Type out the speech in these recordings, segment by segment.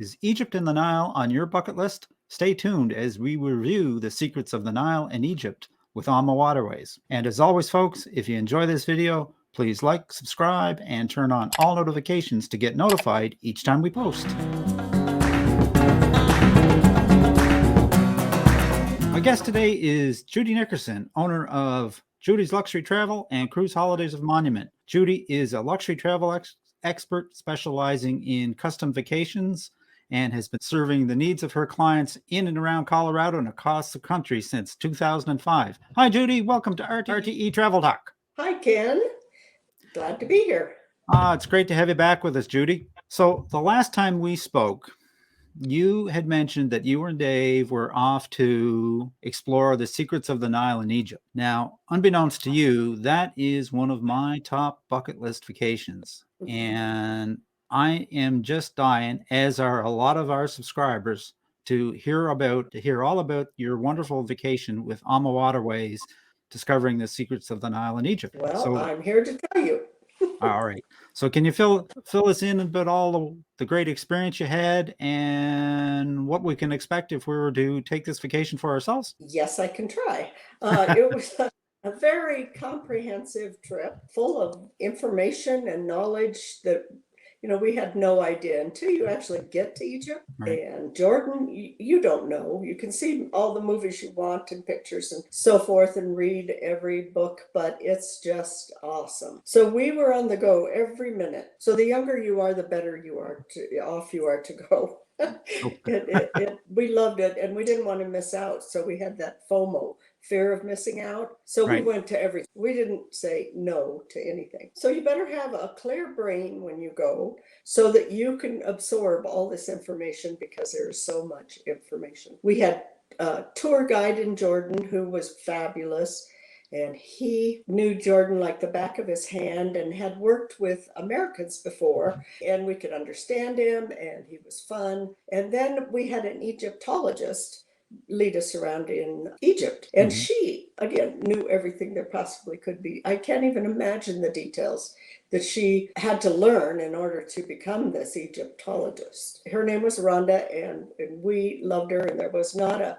Is Egypt and the Nile on your bucket list? Stay tuned as we review the secrets of the Nile and Egypt with AmaWaterways. And as always, folks, if you enjoy this video, please like, subscribe, and turn on all notifications to get notified each time we post. My guest today is Judy Nickerson, owner of Judy's Luxury Travel and Cruise Holidays of Monument. Judy is a luxury travel expert specializing in custom vacations and has been serving the needs of her clients in and around Colorado and across the country since 2005. Hi, Judy. Welcome to RTE Travel Talk. Hi, Ken. Glad to be here. It's great to have you back with us, Judy. So the last time we spoke, you had mentioned that you and Dave were off to explore the secrets of the Nile in Egypt. Now, unbeknownst to you, that is one of my top bucket list vacations. And I am just dying, as are a lot of our subscribers, to hear all about your wonderful vacation with AmaWaterways, discovering the secrets of the Nile in Egypt. Well, so, I'm here to tell you. All right. So can you fill us in about all the great experience you had and what we can expect if we were to take this vacation for ourselves? Yes, I can try. It was a very comprehensive trip full of information and knowledge that we had no idea until you actually get to Egypt. Right. And Jordan, you don't know. You can see all the movies you want and pictures and so forth and read every book, but it's just awesome. So we were on the go every minute. So the younger you are, the better you are to go. We loved it, and we didn't want to miss out. So we had that FOMO, fear of missing out. So right. We went to everything. We didn't say no to anything. So you better have a clear brain when you go so that you can absorb all this information, because there is so much information. We had a tour guide in Jordan who was fabulous. And he knew Jordan like the back of his hand and had worked with Americans before, and we could understand him, and he was fun. And then we had an Egyptologist lead us around in Egypt. And she, again, knew everything there possibly could be. I can't even imagine the details that she had to learn in order to become this Egyptologist. Her name was Rhonda, and we loved her, and there was not a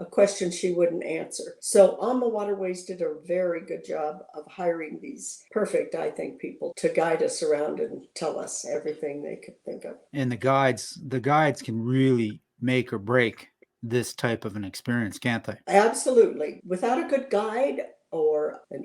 question she wouldn't answer. So AmaWaterways did a very good job of hiring these perfect, I think, people to guide us around and tell us everything they could think of. And the guides can really make or break this type of an experience, can't they? Absolutely. Without a good guide or an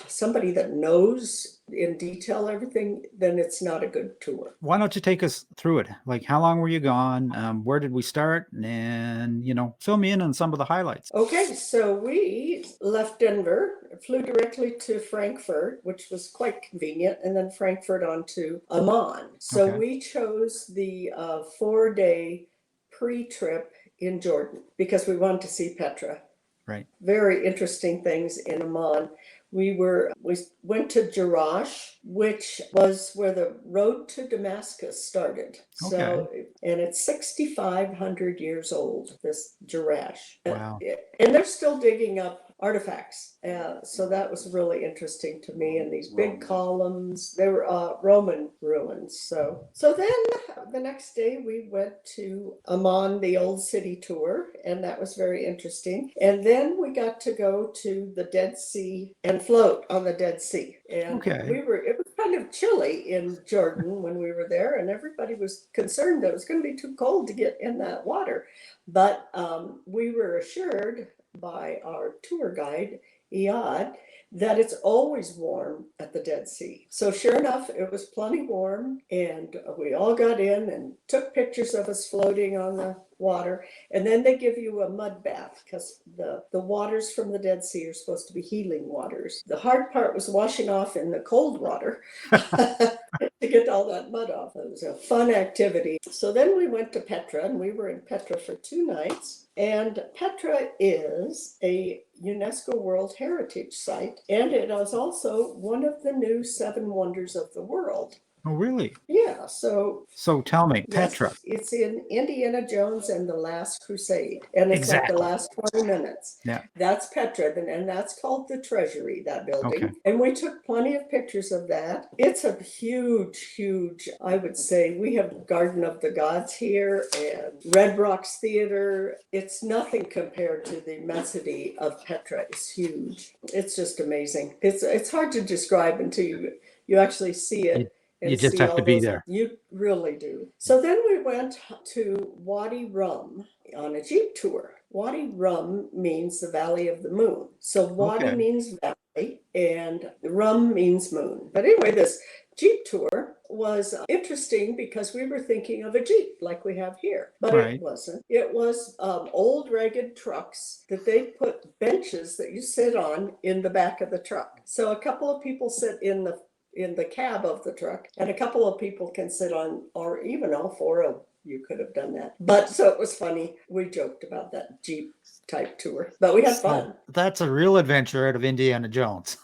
somebody that knows in detail everything, then it's not a good tour. Why don't you take us through it? Like, how long were you gone? Where did we start? And, fill me in on some of the highlights. Okay, so we left Denver, flew directly to Frankfurt, which was quite convenient, and then Frankfurt on to Amman. So we chose the 4-day pre-trip in Jordan because we wanted to see Petra. Right. Very interesting things in Amman. We went to Jerash, which was where the road to Damascus started. Okay. So, and it's 6,500 years old, this Jerash. Wow. And they're still digging up artifacts. So that was really interesting to me. And these big columns, they were Roman ruins. So then the next day we went to Amman, the old city tour, and that was very interesting. And then we got to go to the Dead Sea and float on the Dead Sea. And it was kind of chilly in Jordan when we were there, and everybody was concerned that it was going to be too cold to get in that water. But we were assured by our tour guide, Iyad, that it's always warm at the Dead Sea. So sure enough, it was plenty warm, and we all got in and took pictures of us floating on the water. And then they give you a mud bath because the waters from the Dead Sea are supposed to be healing waters. The hard part was washing off in the cold water to get all that mud off. It was a fun activity. So then we went to Petra, and we were in Petra for 2 nights. And Petra is a UNESCO World Heritage Site, and it is also one of the new 7 wonders of the world. Oh, really? Yeah, so So tell me, yes, Petra. it's in Indiana Jones and the Last Crusade, and it's like the Exactly. last 20 minutes. Yeah. That's Petra, and that's called the Treasury, that Okay. building. And we took plenty of pictures of that. It's a huge, huge, I would say, we have Garden of the Gods here and Red Rocks Theater. It's nothing compared to the immensity of Petra. It's huge. It's just amazing. It's hard to describe until you actually see You, it you and just see have to all be those. there. You really do. So then we went to Wadi Rum on a Jeep tour. Wadi Rum means the Valley of the Moon. So Wadi Okay. means valley and Rum means moon. But anyway, this Jeep tour was interesting because we were thinking of a Jeep like we have here, but Right. it wasn't. It was old ragged trucks that they put benches that you sit on in the back of the truck. So a couple of people sit in the cab of the truck, and a couple of people can sit on, or even all four of you could have done that. But so it was funny. We joked about that Jeep type tour, but we had fun. That's a real adventure out of Indiana Jones.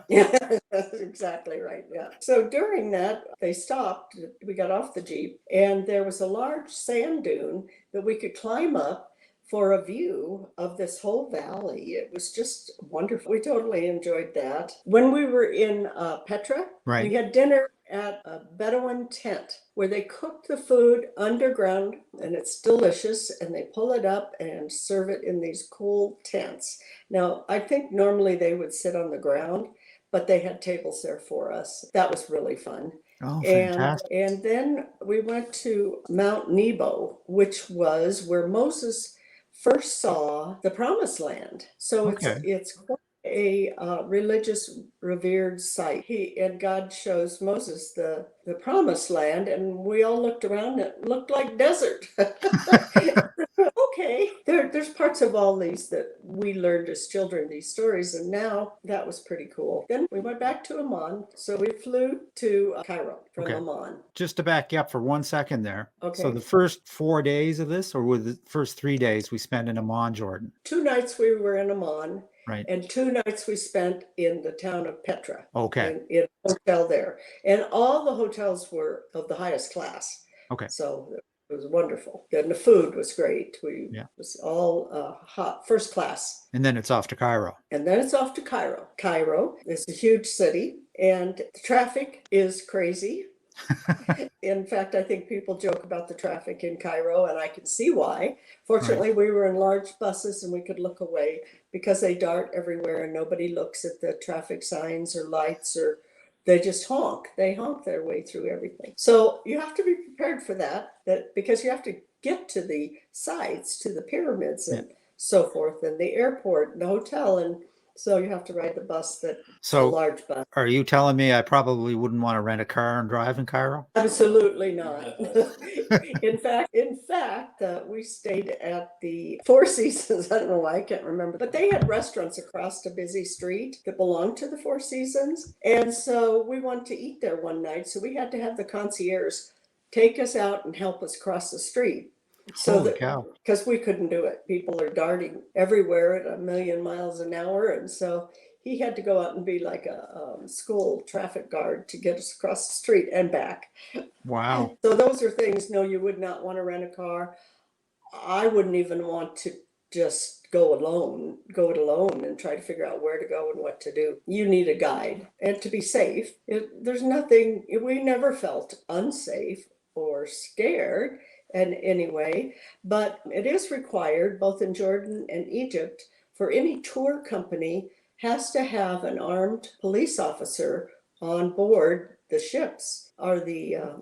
Yeah, that's exactly right. Yeah. So during that, they stopped. We got off the Jeep, and there was a large sand dune that we could climb up for a view of this whole valley. It was just wonderful. We totally enjoyed that. When we were in Petra, Right. we had dinner at a Bedouin tent where they cook the food underground, and it's delicious, and they pull it up and serve it in these cool tents. Now, I think normally they would sit on the ground, but they had tables there for us. That was really fun. Oh, And fantastic. and then we went to Mount Nebo, which was where Moses first saw the Promised Land. So Okay. it's quite a religious revered site. And God shows Moses the Promised Land, and we all looked around. And it looked like desert. Okay, there's parts of all these that we learned as children, these stories, and now that was pretty cool. Then we went back to Amman, so we flew to Cairo from Okay. Amman. Just to back you up for 1 second there. Okay. So the first 4 days of this, or were the first 3 days we spent in Amman, Jordan? 2 nights we were in Amman, Right. and 2 nights we spent in the town of Petra. Okay. In a hotel there. And all the hotels were of the highest class. Okay. So it was wonderful. And the food was great. Yeah. It was all hot, first class. And then it's off to Cairo. And then it's off to Cairo. Cairo is a huge city, and the traffic is crazy. In fact, I think people joke about the traffic in Cairo, and I can see why. Fortunately, we were in large buses and we could look away because they dart everywhere and nobody looks at the traffic signs or lights, or they just honk. They honk their way through everything. So you have to be prepared for that because you have to get to the sites, to the pyramids and so forth, and the airport and the hotel, and so you have to ride the bus, a large bus. Are you telling me I probably wouldn't want to rent a car and drive in Cairo? Absolutely not. In fact, we stayed at the Four Seasons. I don't know why, I can't remember, but they had restaurants across a busy street that belonged to the Four Seasons, and so we wanted to eat there one night, so we had to have the concierge take us out and help us cross the street. Holy cow. Because we couldn't do it. People are darting everywhere at 1,000,000 miles an hour. And so he had to go out and be like a school traffic guard to get us across the street and back. Wow. So those are things, no, you would not want to rent a car. I wouldn't even want to just go it alone and try to figure out where to go and what to do. You need a guide. And to be safe, there's nothing, we never felt unsafe or scared in any way, but it is required both in Jordan and Egypt for any tour company has to have an armed police officer on board the ships, or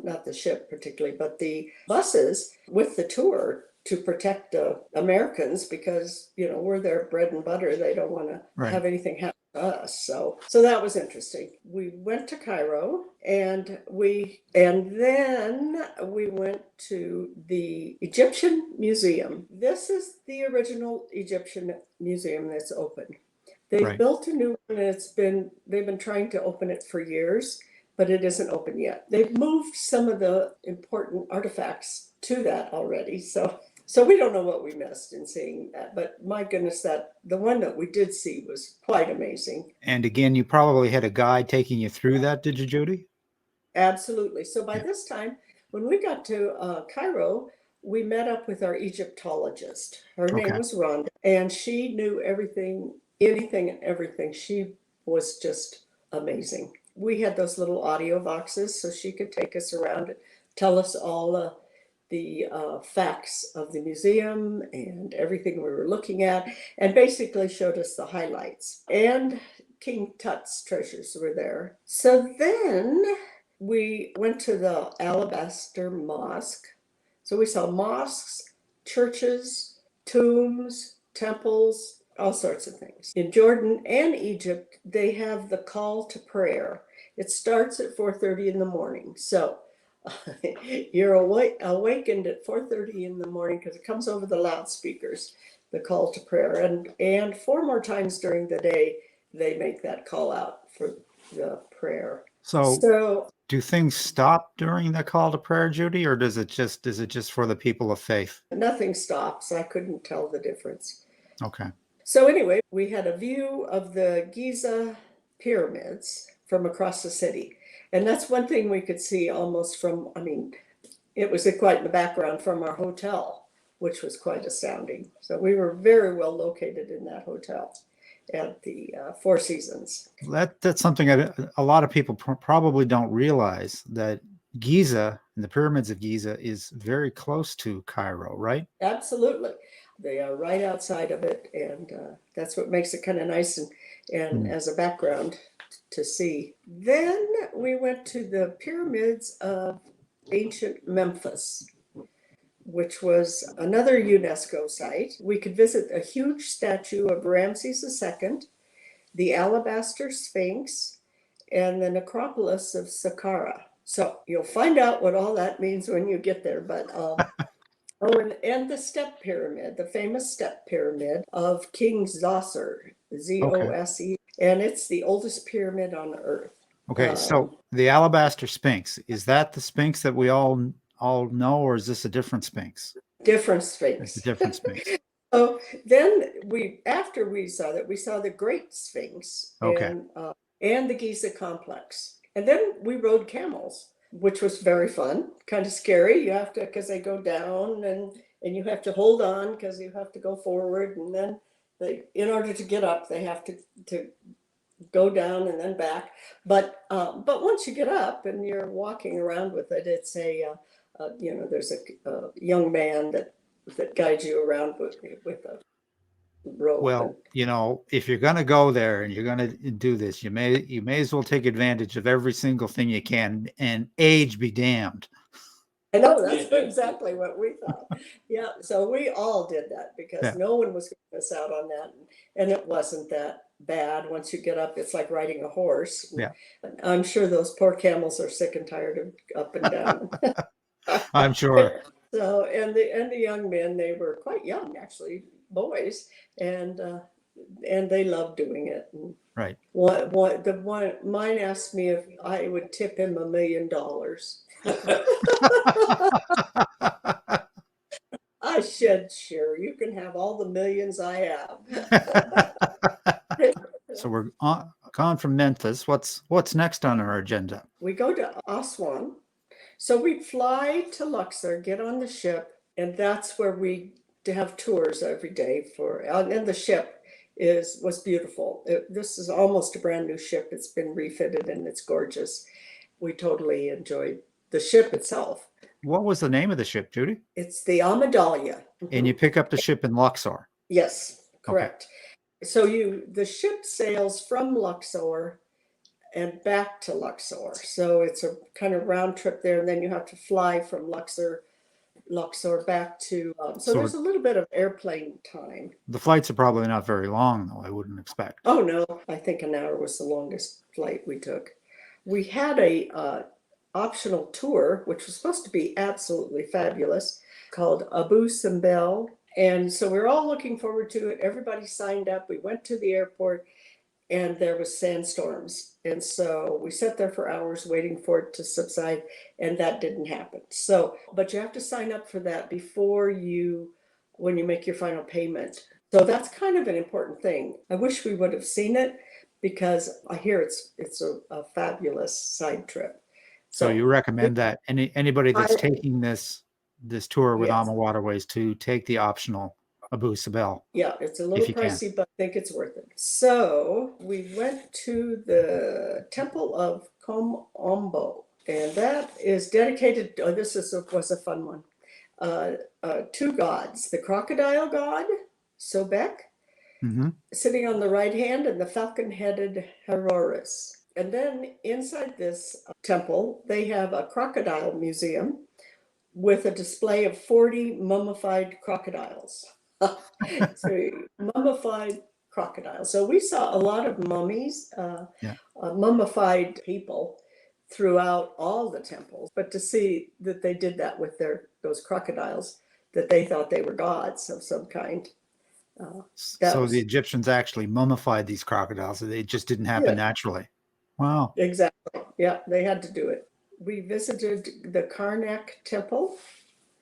not the ship particularly, but the buses with the tour to protect Americans, because we're their bread and butter. They don't want to have anything happen to us. So that was interesting. We went to Cairo, and then we went to the Egyptian Museum. This is the original Egyptian museum that's open. They've built a new one, and they've been trying to open it for years, but it isn't open yet. They've moved some of the important artifacts to that already. So we don't know what we missed in seeing that, but my goodness, the one that we did see was quite amazing. And again, you probably had a guide taking you through that, did you, Judy? Absolutely. So by Yeah. this time, when we got to Cairo, we met up with our Egyptologist. Her name Okay. was Rhonda, and she knew everything, anything and everything. She was just amazing. We had those little audio boxes so she could take us around and tell us all the facts of the museum and everything we were looking at, and basically showed us the highlights. And King Tut's treasures were there. So then we went to the Alabaster Mosque. So we saw mosques, churches, tombs, temples, all sorts of things. In Jordan and Egypt, they have the call to prayer. It starts at 4:30 in the morning. So you're awakened at 4:30 in the morning because it comes over the loudspeakers, the call to prayer. And four more times during the day, they make that call out for the prayer. So So do things stop during the call to prayer, Judy, or is it just for the people of faith? nothing stops. I couldn't tell the difference. Okay. So anyway, we had a view of the Giza pyramids from across the city. And that's one thing we could see almost from, I mean, it was quite in the background from our hotel, which was quite astounding. So we were very well located in that hotel at the Four Seasons. That's something a lot of people probably don't realize, that Giza and the pyramids of Giza is very close to Cairo, right? Absolutely. They are right outside of it, and that's what makes it kind of nice and as a background to see. Then we went to the pyramids of ancient Memphis, which was another UNESCO site. We could visit a huge statue of Ramses II, the Alabaster Sphinx, and the necropolis of Saqqara. So you'll find out what all that means when you get there. But oh, and the step pyramid, the famous step pyramid of King Zosser, Zose, and it's the oldest pyramid on Earth. Okay, so the Alabaster Sphinx, is that the Sphinx that we all know, or is this a different Sphinx? Different Sphinx. It's a different Sphinx. So then after we saw that, we saw the Great Sphinx and the Giza complex. And then we rode camels, which was very fun, kind of scary. You have to, because they go down and you have to hold on because you have to go forward. And then in order to get up, they have to go down and then back. But once you get up and you're walking around with it, it's there's a young man that guides you around with a rope. Well, if you're going to go there and you're going to do this, you may as well take advantage of every single thing you can, and age be damned. I know, that's exactly what we thought. Yeah, so we all did that because no one was going to miss out on that. And it wasn't that bad. Once you get up, it's like riding a horse. Yeah. I'm sure those poor camels are sick and tired of up and down. I'm sure. So, and the young men, they were quite young, actually, boys, and they loved doing it. And right. Mine asked me if I would tip him $1 million. I said, sure, you can have all the millions I have. So we're gone from Memphis. What's next on our agenda? We go to Aswan. So we fly to Luxor, get on the ship, and that's where we have tours every day and the ship was beautiful. This is almost a brand new ship. It's been refitted and it's gorgeous. We totally enjoyed the ship itself. What was the name of the ship, Judy? It's the AmaDahlia. And you pick up the ship in Luxor? Yes, correct. Okay. So the ship sails from Luxor and back to Luxor. So it's a kind of round trip there, and then you have to fly from Luxor back to, so there's a little bit of airplane time. The flights are probably not very long, though, I wouldn't expect. Oh, no, I think an hour was the longest flight we took. We had a optional tour, which was supposed to be absolutely fabulous, called Abu Simbel. And so we're all looking forward to it. Everybody signed up. We went to the airport, and there was sandstorms. And so we sat there for hours waiting for it to subside, and that didn't happen. So, but you have to sign up for that when you make your final payment. So that's kind of an important thing. I wish we would have seen it because I hear it's a fabulous side trip. So you recommend that anybody that's I, taking this tour with yes, AmaWaterways to take the optional Abu Simbel yeah, it's a if little you can. pricey, but I think it's worth it. So we went to the Temple of Komombo, and that is dedicated. Oh, was a fun one. Two gods: the crocodile god Sobek, Mm-hmm. sitting on the right hand, and the falcon-headed Heroris. And then inside this temple, they have a crocodile museum with a display of 40 mummified crocodiles. So mummified crocodiles. So we saw a lot of mummies, Yeah. mummified people throughout all the temples, but to see that they did that with those crocodiles, that they thought they were gods of some kind. That So the was, Egyptians actually mummified these crocodiles. They just didn't happen yeah, naturally. Wow. exactly. Yeah, they had to do it. We visited the Karnak temple,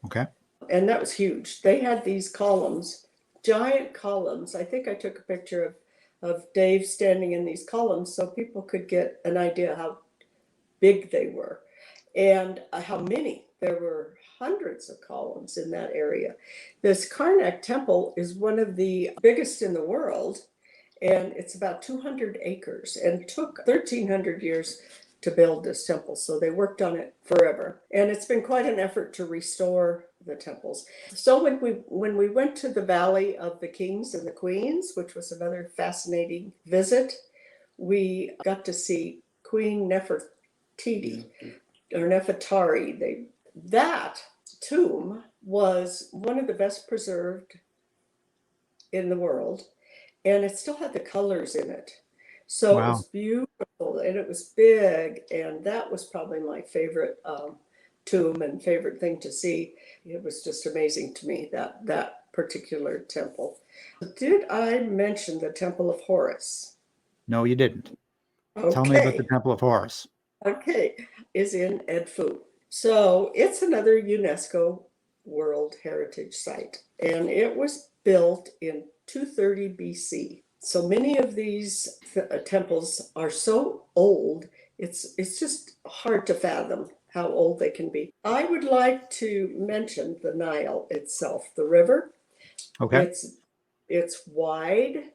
Okay. and that was huge. They had these columns, giant columns. I think I took a picture of Dave standing in these columns so people could get an idea how big they were and how many. There were hundreds of columns in that area. This Karnak temple is one of the biggest in the world, and it's about 200 acres and took 1,300 years to build this temple. So they worked on it forever. And it's been quite an effort to restore the temples. So when we went to the Valley of the Kings and the Queens, which was another fascinating visit, we got to see Queen Nefertiti or Nefertari. That tomb was one of the best preserved in the world, and it still had the colors in it. So it was Wow. beautiful and it was big, and that was probably my favorite tomb and favorite thing to see. It was just amazing to me, that particular temple. Did I mention the Temple of Horus? No, you didn't. Tell me about the Okay, Temple of Horus. okay, is in Edfu. So it's another UNESCO World Heritage Site, and it was built in 230 BC. So many of these temples are so old, it's just hard to fathom how old they can be. I would like to mention the Nile itself, the river. Okay. It's wide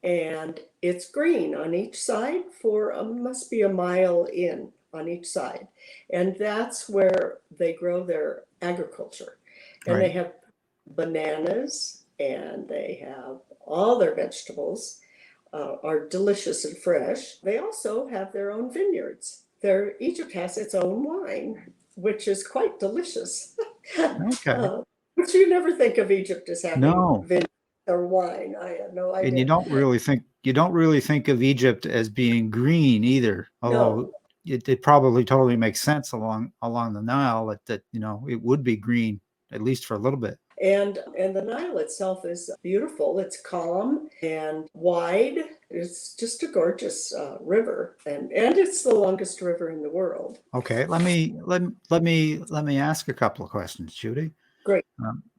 and it's green on each side for must be a mile in on each side, and that's where they grow their agriculture, and they Right. have bananas and they have all their vegetables are delicious and fresh. They also have their own vineyards. Egypt has its own wine, which is quite delicious. Okay. Which you never think of Egypt as having No. vineyards or wine. I had no And idea. you don't really think of Egypt as being green either, although No, it probably totally makes sense along the Nile that it would be green at least for a little bit. and the Nile itself is beautiful. It's calm and wide. It's just a gorgeous river, and it's the longest river in the world. Okay, let me ask a couple of questions, Judy. Great.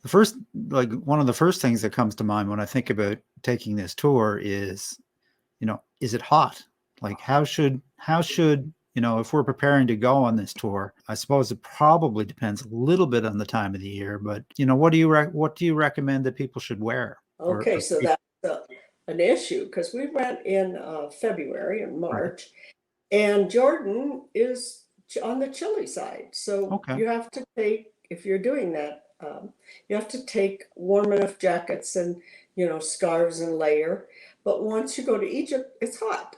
The first, like one of the first things that comes to mind when I think about taking this tour is, is it hot? Like how should if we're preparing to go on this tour, I suppose it probably depends a little bit on the time of the year, but what do you recommend that people should wear? Okay, Or so that's an issue because we went in February and right. March, and Jordan is on the chilly side. So Okay. you have to take, if you're doing that, you have to take warm enough jackets and, scarves and layer. But once you go to Egypt, it's hot.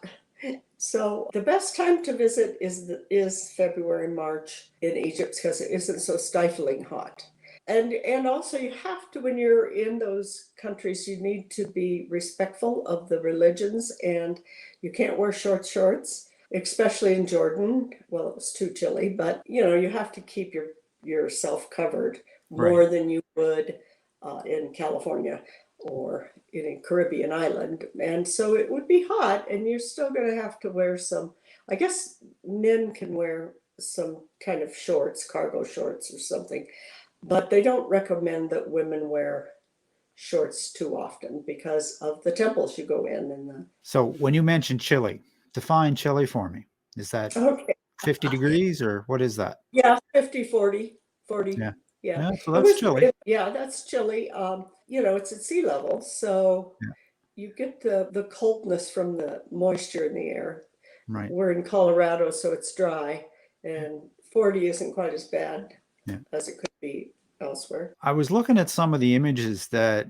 So the best time to visit is February, March in Egypt because it isn't so stifling hot. And also you have to, when you're in those countries, you need to be respectful of the religions, and you can't wear short shorts, especially in Jordan. Well, it was too chilly, but you have to keep yourself covered Right. more than you would in California or in a Caribbean island. And so it would be hot, and you're still going to have to wear some, I guess men can wear some kind of shorts, cargo shorts or something, but they don't recommend that women wear shorts too often because of the temples you go in and So when you mention chili, define chili for me. Is that okay. 50 degrees, or what is that? Yeah, 50, 40, 40. Yeah. Yeah. Yeah, so It that's was, chilly. yeah, that's chilly. It's at sea level, so Yeah. you get the coldness from the moisture in the air. Right. We're in Colorado, so it's dry, and 40 isn't quite as bad Yeah. as it could be elsewhere. I was looking at some of the images that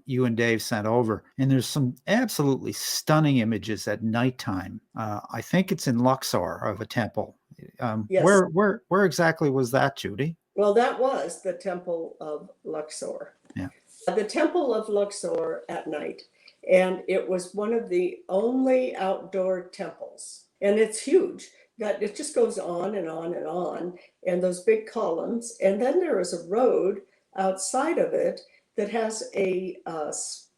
you and Dave sent over, and there's some absolutely stunning images at nighttime. I think it's in Luxor of a temple. Yes. Where exactly was that, Judy? Well, that was the Temple of Luxor. Yeah. The Temple of Luxor at night. And it was one of the only outdoor temples. And it's huge. It just goes on and on and on. And those big columns. And then there is a road outside of it that has a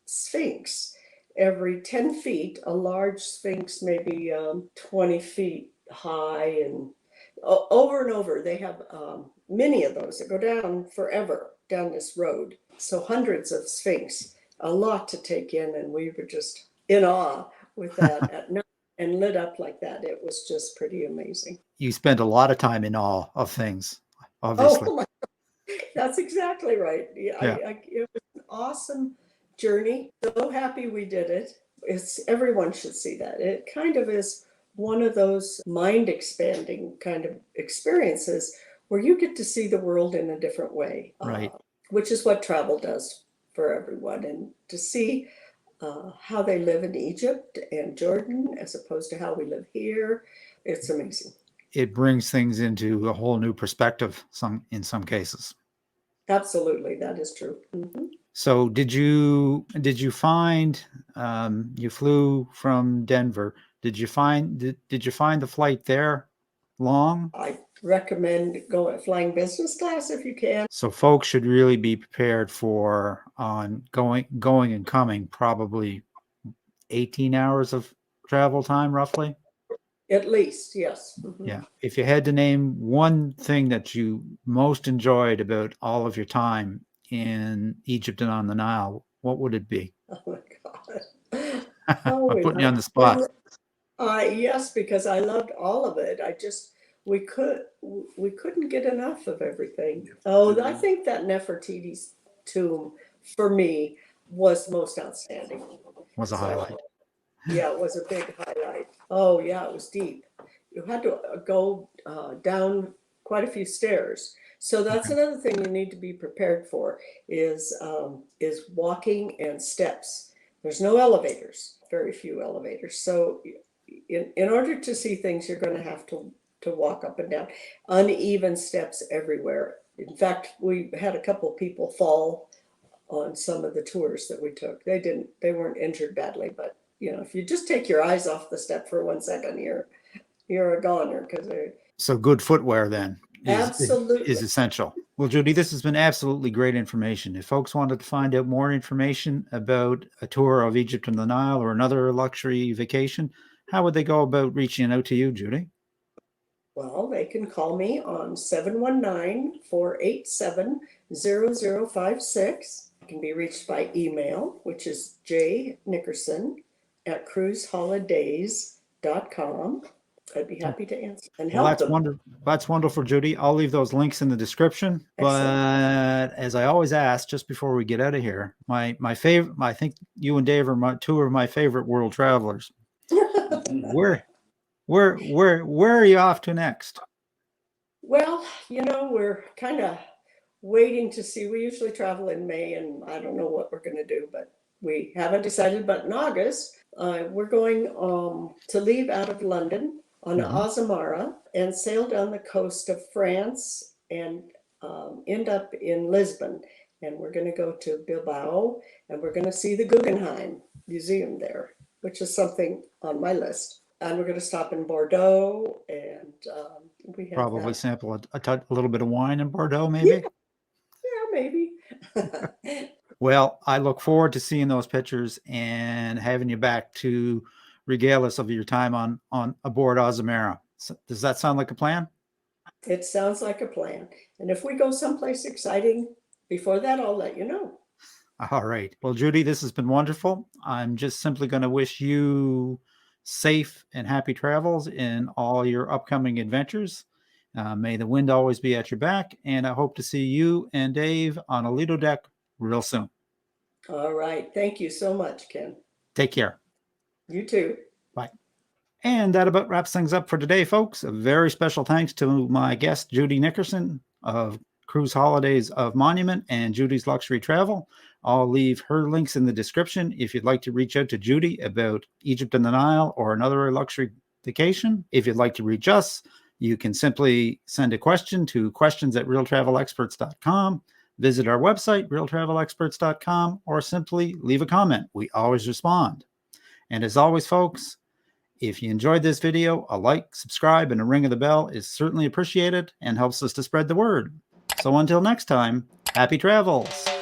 sphinx. Every 10 feet, a large sphinx, maybe 20 feet high, and over and over. They have many of those that go down forever down this road. So hundreds of sphinx, a lot to take in. And we were just in awe with that at night and lit up like that. It was just pretty amazing. You spent a lot of time in awe of things, obviously. Oh my, that's exactly right. Yeah. It was an awesome journey. So happy we did it. Everyone should see that. It kind of is one of those mind expanding kind of experiences where you get to see the world in a different way, Right. Which is what travel does for everyone. And to see how they live in Egypt and Jordan as opposed to how we live here, it's amazing. It brings things into a whole new perspective in some cases. Absolutely, that is true. Mm-hmm. So did you find you flew from Denver? Did you find the flight there long? I recommend flying business class if you can. So folks should really be prepared for going and coming, probably 18 hours of travel time roughly. At least, yes. Mm-hmm. Yeah. If you had to name one thing that you most enjoyed about all of your time in Egypt and on the Nile, what would it be? Oh my God. I'm putting you on the spot. Yes, because I loved all of it. We couldn't get enough of everything. Oh, I think that Nefertiti's tomb for me was most outstanding. Was a highlight. Yeah, it was a big highlight. Oh yeah, it was deep. You had to go down quite a few stairs. So that's another thing you need to be prepared for is walking and steps. There's no elevators, very few elevators. So in order to see things, you're going to have to walk up and down. Uneven steps everywhere. In fact, we had a couple people fall on some of the tours that we took. They weren't injured badly, but if you just take your eyes off the step for 1 second, you're a goner So good footwear then absolutely is essential. Well, Judy, this has been absolutely great information. If folks wanted to find out more information about a tour of Egypt and the Nile or another luxury vacation, how would they go about reaching out to you, Judy? Well, they can call me on 719-487-0056. I can be reached by email, which is jnickerson@cruiseholidays.com. I'd be happy to answer and help them. That's wonderful, Judy. I'll leave those links in the description. Excellent. But as I always ask, just before we get out of here, my favorite, I think you and Dave are two of my favorite world travelers. Where are you off to next? Well, we're kind of waiting to see. We usually travel in May, and I don't know what we're going to do, but we haven't decided. But in August, we're going to leave out of London on Azamara and sail down the coast of France and end up in Lisbon. And we're going to go to Bilbao, and we're going to see the Guggenheim Museum there, which is something on my list. And we're going to stop in Bordeaux, and we have probably sample a little bit of wine in Bordeaux, maybe. Yeah, maybe. Well, I look forward to seeing those pictures and having you back to regale us of your time on aboard Azamara. So, does that sound like a plan? It sounds like a plan. And if we go someplace exciting before that, I'll let you know. All right. Well, Judy, this has been wonderful. I'm just simply going to wish you safe and happy travels in all your upcoming adventures. May the wind always be at your back, and I hope to see you and Dave on a Lido deck real soon. All right. Thank you so much, Ken. Take care. You too. Bye. And that about wraps things up for today, folks. A very special thanks to my guest, Judy Nickerson of Cruise Holidays of Monument and Judy's Luxury Travel. I'll leave her links in the description if you'd like to reach out to Judy about Egypt and the Nile or another luxury vacation. If you'd like to reach us, you can simply send a question to questions@realtravelexperts.com. Visit our website, realtravelexperts.com, or simply leave a comment. We always respond. And as always, folks, if you enjoyed this video, a like, subscribe, and a ring of the bell is certainly appreciated and helps us to spread the word. So until next time, happy travels.